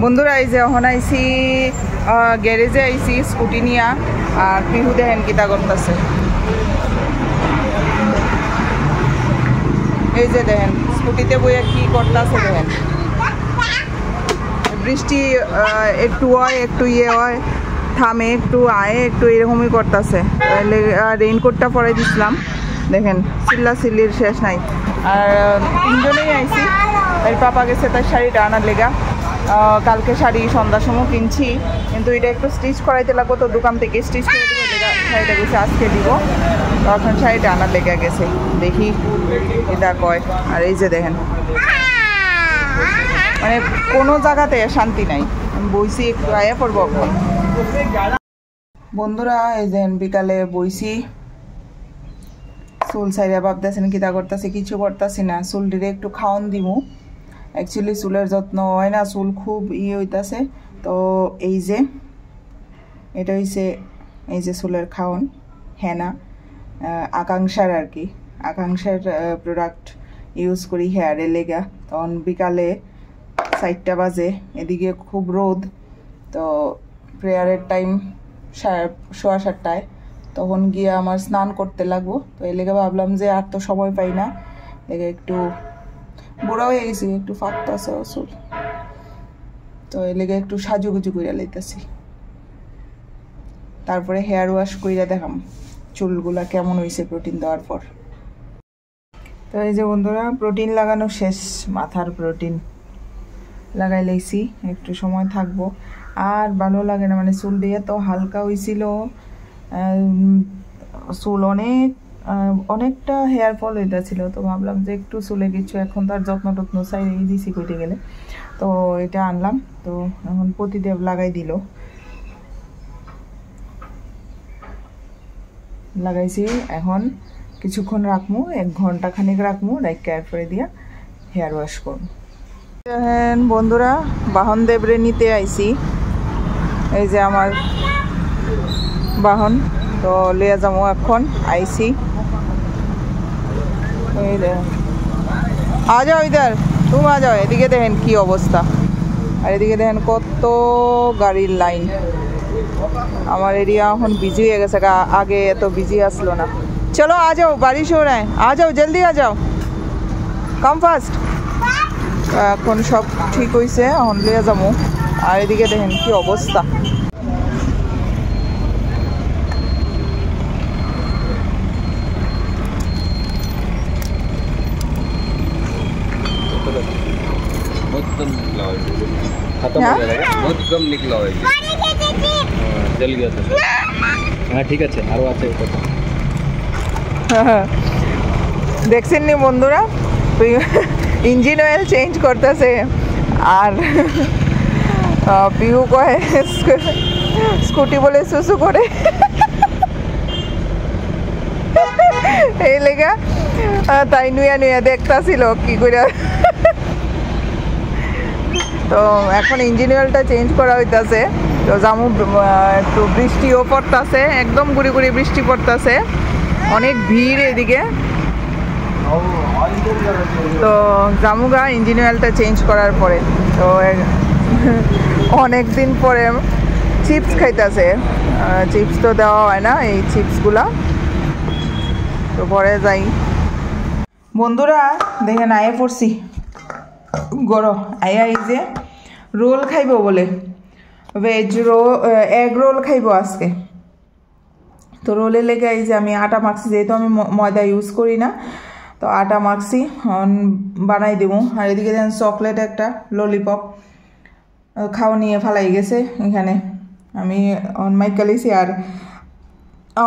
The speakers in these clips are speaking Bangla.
বন্ধুরা এই যে এখন আইসি গ্যারেজে আইসি স্কুটি নিয়া আর পিহু দেখেন কিতা করতেছে। এই যে দেখেন স্কুটিতে বইয়া কি করতেছে দেখেন। বৃষ্টি একটু হয় একটু ইয়ে হয়, থামে একটু আয়ে একটু এরকমই করতেছে। রেইনকোটটা পরে দিছিলাম, দেখেন চিল্লা চিল্লির শেষ নাই। আর তিনজনেই আইসি, এর পাপা গেছে তার শাড়িটা আনার লেগা। কালকে শাড়ি সন্ধ্যার সময় কিনছি, কিন্তু এটা একটু স্টিচ করাইতে লাগবো, তো দোকান থেকে স্টিচ করে দেবো লেগা শাড়িটা গেছে আজকে দিব। তখন শাড়িটা আনার লেগা গেছে, দেখি এটা কয়। আর এই যে দেখেন মানে কোনো জায়গাতে শান্তি নাই। বইছি একটু আয়া পড়বো এখন। বন্ধুরা এই যে বিকালে বইছি, চুল সাইরা ভাবতেছেন কিতা করতেছি, কিছু করতেছি না। চুলটিরে একটু খাওয়ান দিমু। অ্যাকচুয়ালি চুলের যত্ন হয় না, চুল খুব হইতাছে। তো এই যে এটা হইছে এই যে চুলের খাওয়ান, হেনা আকাঙ্ক্ষার আর কি, আকাঙ্ক্ষার প্রোডাক্ট ইউজ করি হেয়ারে লেগা। তখন বিকালে 4টা বাজে, এদিকে খুব রোদ, তো প্রেয়ারের টাইম 7:15, তখন গিয়ে আমার স্নান করতে লাগবো। তো এর লেগে ভাবলাম যে আর তো সময় পাই না, লেগে একটু বুড়া হয়ে গেছি, একটু ফাঁকতে আছে চুল, তো এর লেগে একটু সাজুগুজু কইরা লইতেছি। তারপরে হেয়ার ওয়াশ কইরা দেখাম চুলগুলা কেমন হয়েছে প্রোটিন দেওয়ার পর। তো এই যে বন্ধুরা প্রোটিন লাগানো শেষ, মাথার প্রোটিন লাগাই লাইছি, একটু সময় থাকবো। আর ভালো লাগে না, মানে চুল দিয়ে তো হালকা হয়েছিল, চুল অনেকটা হেয়ার ফল হইতেছিল। তো ভাবলাম যে একটু চুলে কিছু, এখন তার যত্ন টত্ন চাই দিছি কইতে গেলে, তো এটা আনলাম। তো এখন প্রতিদেব লাগাই দিল, লাগাইছি। এখন কিছুক্ষণ রাখবো, 1 ঘন্টা খানিক রাখবো, রাইখা এরপরে দিয়া হেয়ার ওয়াশ করবো। দেখেন বন্ধুরা বাহন দেবরে নিতে আইছি, এই যে আমার বাহন, তো লিয়ে যাবো এখন। আইসি আ যাও ইধার, তুমি আ যাও। এদিকে দেখেন কি অবস্থা, আর এদিকে দেখেন কত গাড়ির লাইন। আমার এরিয়া এখন বিজি হয়ে গেছে, আগে এত বিজি আসলো না। চলো আ যাও, বারিশ हो रहा है, आ जाओ जल्दी आ जाओ, कम फास्ट। এখন সব ঠিক হয়েছে, এখন লিয়ে যাবো। আর এদিকে দেখেন কি অবস্থা। बहुत कम निकला है, खत्म हो जाएगा, बहुत कम निकला है, जल गया था। हाँ ठीक है, आरो আছে কথা। দেখছেন নি বন্ধুরা, ইঞ্জিন অয়েল চেঞ্জ করতেছে, আর পিহু কয় স্কুটি বলে সুসু করে, এই লেগা তাই নুয়া নুয়া দেখতাছিল কি করে। তো এখন ইঞ্জিন অয়েলটা চেঞ্জ করা হইতাছে। তো জামু একটু বৃষ্টিও পড়তাছে, একদম গুড়ি গুড়ি বৃষ্টি পড়তাছে, অনেক ভিড় এদিকে। তো জামুগা ইঞ্জিন অয়েলটা চেঞ্জ করার পরে, তো অনেক দিন পরে চিপস খাইতেছে। চিপস তো দেওয়া হয় না, এই চিপসগুলা। তো পরে যাই বন্ধুরা, দেখেন আয়ে পড়ছি গরো আয়া, এই যে রোল খাইব বলে, ভেজ রোল, এগ রোল খাইব আজকে। তো রোলে লেগে এই যে আমি আটা মাখছি, যেহেতু আমি ময়দা ইউজ করি না, তো আটা মাখছি, বানাই দেবো। আর এদিকে দেখেন চকলেট একটা ললিপপ খাওয়া নিয়ে ফালাই গেছে এখানে, আমি মাইকালিছি। আর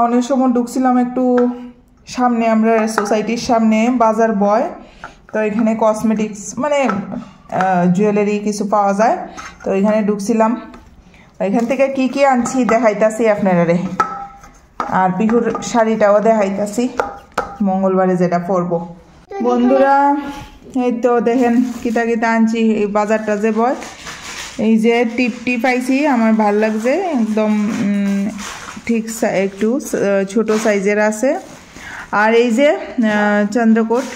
অনেক সময় ঢুকছিলাম একটু সামনে, আমরা সোসাইটির সামনে বাজার বয়, তো এখানে কসমেটিক্স মানে জুয়েলারি কিছু পাওয়া যায়, তো এখানে ঢুকছিলাম। এখান থেকে কি কি আনছি দেখাইতাছি আপনারা। আর পিহুর শাড়িটাও দেখাইতাছি, মঙ্গলবারে যেটা পরবো। বন্ধুরা এই তো দেখেন কিতা কিতা আনছি, এই বাজারটা যে বয়, এই যে টিপটি পাইছি, আমার ভাল লাগছে একদম, ঠিক একটু ছোট সাইজের আছে। আর এই যে চন্দ্রকোট,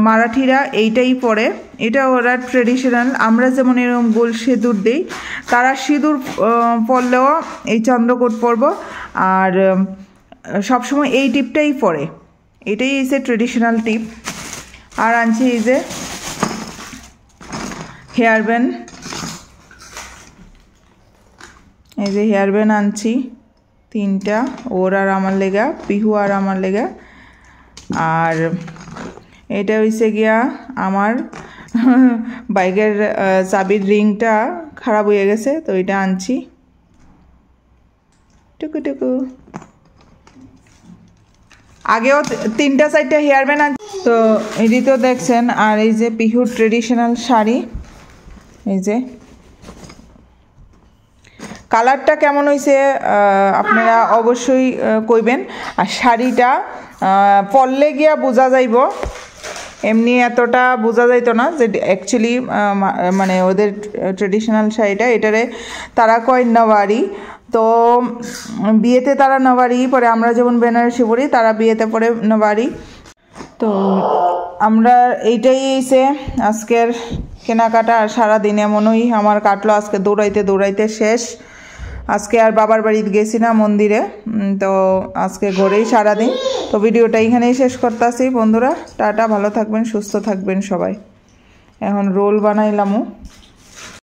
মারাঠিরা এইটাই পরে, এটা ওরা ট্রেডিশনাল। আমরা যেমন এরকম গোল সিঁদুর দিই, তারা সিঁদুর পরলেও এই চন্দ্রকোট পরব, আর সবসময় এই টিপটাই পরে। এটাই এসে ট্রেডিশনাল টিপ। আর আনছি এই যে হেয়ার ব্যান্ড, এই যে হেয়ার ব্যান্ড আনছি 3টা, ওর আর আমার লেগা, পিহু আর আমার লেগা। আর এটা হইছে গিয়া আমার বাইকের চাবির রিংটা খারাপ হয়ে গেছে, তো এটা আনছি টুকু টুকু। আগেও 3টা 4টা হেয়ার ব্যান্ড আনছি, তো এটি তো দেখছেন। আর এই যে পিহুর ট্রেডিশনাল শাড়ি, এই যে কালারটা কেমন হয়েছে আপনারা অবশ্যই কইবেন। আর শাড়িটা পরলে গিয়া বোঝা যাইব, এমনি এতটা বোঝা যাইতো না যে অ্যাকচুয়ালি মানে ওদের ট্রেডিশনাল শাড়িটা, এটারে তারা কয় নওয়ারি। তো বিয়েতে তারা নওয়ারি পরে, আমরা যেমন বেনারসি পরি, তারা বিয়েতে পরে নওয়ারি। তো আমরা এইটাই এসে আজকের কেনাকাটা। আর সারাদিন এমনই আমার কাটলো, আজকে দৌড়াইতে দৌড়াইতে শেষ। আজকে আর বাবার বাড়িতে গেছি না মন্দিরে, তো আজকে ঘরেই সারাদিন। তো ভিডিওটা এখানেই শেষ করতেছি বন্ধুরা। টাটা, ভালো থাকবেন, সুস্থ থাকবেন সবাই। এখন রোল বানাইলামও।